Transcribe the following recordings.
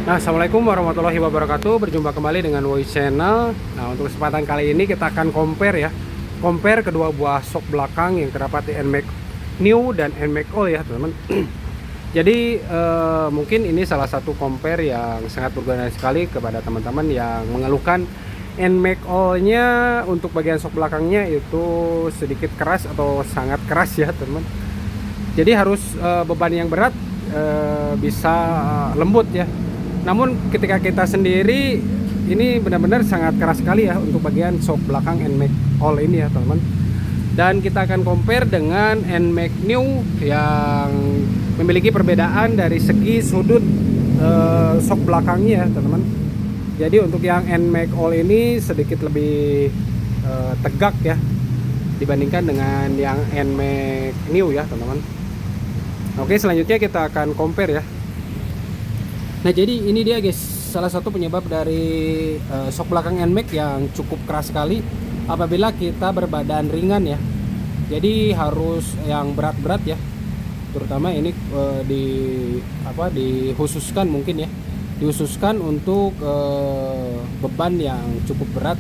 Nah, Assalamualaikum warahmatullahi wabarakatuh. Berjumpa kembali dengan Voice Channel. Nah, untuk kesempatan kali ini kita akan compare ya. Compare kedua buah shock belakang yang terdapat di NMAX New dan NMAX Old ya, teman-teman. Jadi mungkin ini salah satu compare yang sangat berguna sekali kepada teman-teman yang mengeluhkan NMAX Old-nya untuk bagian shock belakangnya itu sedikit keras atau sangat keras ya, teman-teman. Jadi harus beban yang berat bisa lembut ya. Namun ketika kita sendiri ini benar-benar sangat keras sekali ya untuk bagian shock belakang NMAX Old ini ya, teman-teman. Dan kita akan compare dengan NMAX New yang memiliki perbedaan dari segi sudut shock belakangnya ya, teman-teman. Jadi untuk yang NMAX Old ini sedikit lebih tegak ya dibandingkan dengan yang NMAX New ya, teman-teman. Oke, selanjutnya kita akan compare ya. Nah, jadi ini dia guys, salah satu penyebab dari shock belakang NMAX yang cukup keras sekali apabila kita berbadan ringan ya. Jadi harus yang berat-berat ya. Terutama ini dikhususkan mungkin ya. Dikhususkan untuk beban yang cukup berat.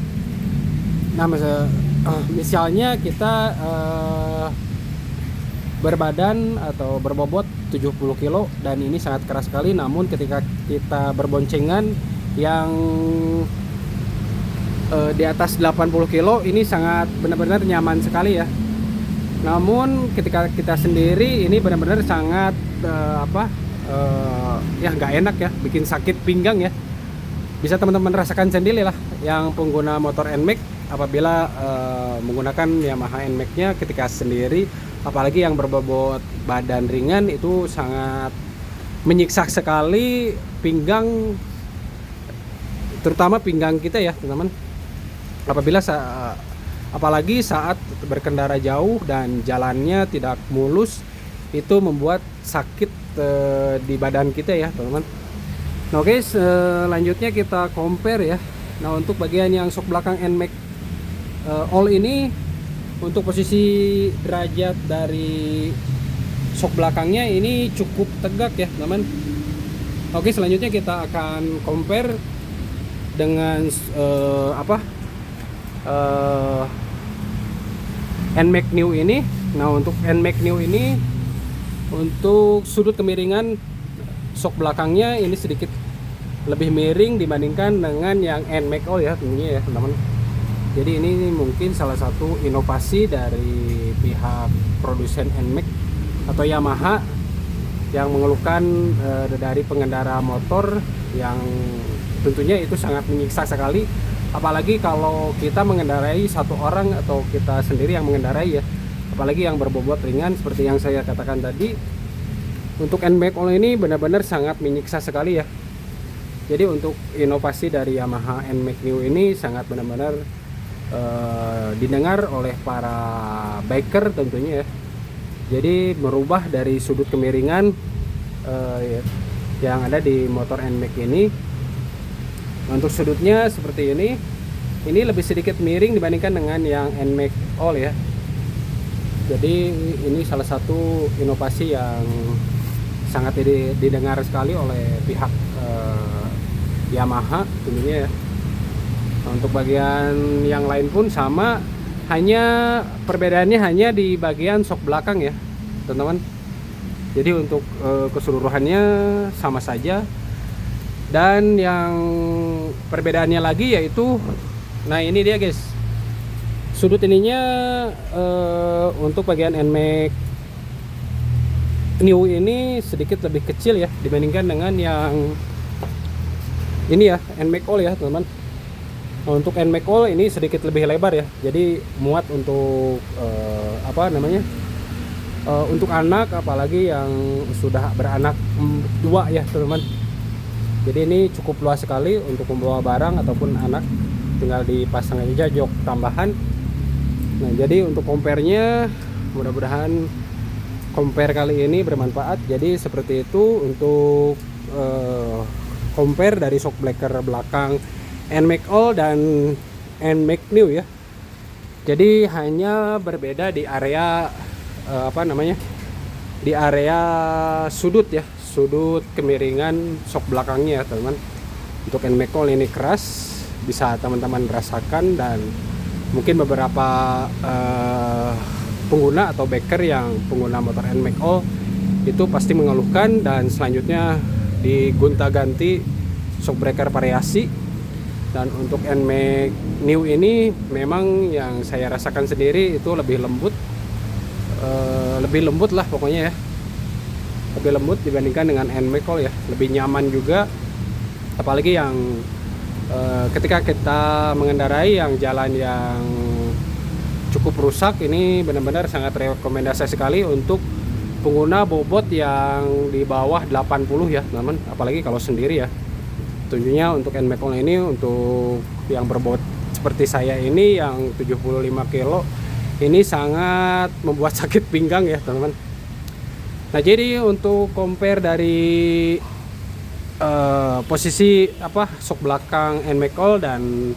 Nah, misalnya kita berbadan atau berbobot 70 kilo dan ini sangat keras sekali, namun ketika kita berboncengan yang di atas 80 kilo ini sangat benar-benar nyaman sekali ya. Namun ketika kita sendiri ini benar-benar sangat ya nggak enak ya, bikin sakit pinggang ya. Bisa teman-teman rasakan sendiri lah yang pengguna motor NMAX apabila menggunakan Yamaha NMAX-nya ketika sendiri, apalagi yang berbobot badan ringan itu sangat menyiksa sekali pinggang, terutama pinggang kita ya, teman-teman. Apalagi saat berkendara jauh dan jalannya tidak mulus, itu membuat sakit di badan kita ya, teman-teman. Nah, oke, selanjutnya kita compare ya. Nah, untuk bagian yang shock belakang NMAX Old ini, untuk posisi derajat dari shock belakangnya ini cukup tegak ya, teman. Oke, selanjutnya kita akan compare dengan NMAX New ini. Nah, untuk NMAX New ini untuk sudut kemiringan shock belakangnya ini sedikit lebih miring dibandingkan dengan yang NMAX Old ya, tentunya ya, teman-teman. Jadi ini mungkin salah satu inovasi dari pihak produsen NMAX atau Yamaha yang mengeluhkan dari pengendara motor yang tentunya itu sangat menyiksa sekali, apalagi kalau kita mengendarai satu orang atau kita sendiri yang mengendarai ya, apalagi yang berbobot ringan seperti yang saya katakan tadi. Untuk NMAX Old ini benar-benar sangat menyiksa sekali ya. Jadi untuk inovasi dari Yamaha NMAX New ini sangat benar-benar didengar oleh para biker tentunya ya. Jadi merubah dari sudut kemiringan yang ada di motor NMAX ini. Untuk sudutnya seperti ini lebih sedikit miring dibandingkan dengan yang NMAX Old ya. Jadi ini salah satu inovasi yang sangat didengar sekali oleh pihak Yamaha tentunya ya. Untuk bagian yang lain pun sama, hanya perbedaannya hanya di bagian shock belakang ya, teman-teman. Jadi untuk keseluruhannya sama saja. Dan yang perbedaannya lagi yaitu, nah ini dia guys, sudut ininya untuk bagian NMAX New ini sedikit lebih kecil ya dibandingkan dengan yang ini ya, NMAX Old ya, teman-teman. Untuk NMAX Old ini sedikit lebih lebar ya, jadi muat untuk untuk anak, apalagi yang sudah beranak dua ya, teman-teman. Jadi ini cukup luas sekali untuk membawa barang ataupun anak, tinggal dipasang aja jok tambahan. Nah, jadi untuk compare-nya mudah-mudahan compare kali ini bermanfaat. Jadi seperti itu untuk compare dari shock breaker belakang NMAX Old dan NMAX New ya. Jadi hanya berbeda di area di area sudut ya, sudut kemiringan sok belakangnya ya teman-teman. Untuk NMAX All ini keras, bisa teman-teman rasakan, dan mungkin beberapa pengguna atau backer yang pengguna motor NMAX All itu pasti mengeluhkan. Dan selanjutnya digonta-ganti shock breaker variasi. Dan untuk NMAX New ini memang yang saya rasakan sendiri itu lebih lembut, lah pokoknya ya, lebih lembut dibandingkan dengan NMAX All ya, lebih nyaman juga. Apalagi yang ketika kita mengendarai yang jalan yang cukup rusak, ini benar-benar sangat rekomendasi sekali untuk pengguna bobot yang di bawah 80 ya teman-teman, apalagi kalau sendiri ya. Tentunya untuk NMAX All ini untuk yang berbobot seperti saya ini yang 75 kilo ini sangat membuat sakit pinggang ya teman-teman. Nah, jadi untuk compare dari posisi sok belakang NMAX All dan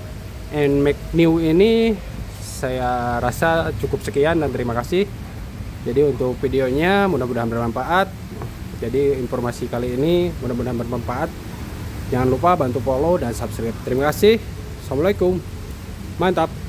NMAX New ini, saya rasa cukup sekian dan terima kasih. Jadi untuk videonya mudah-mudahan bermanfaat. Jadi informasi kali ini mudah-mudahan bermanfaat. Jangan lupa bantu follow dan subscribe. Terima kasih. Assalamualaikum. Mantap.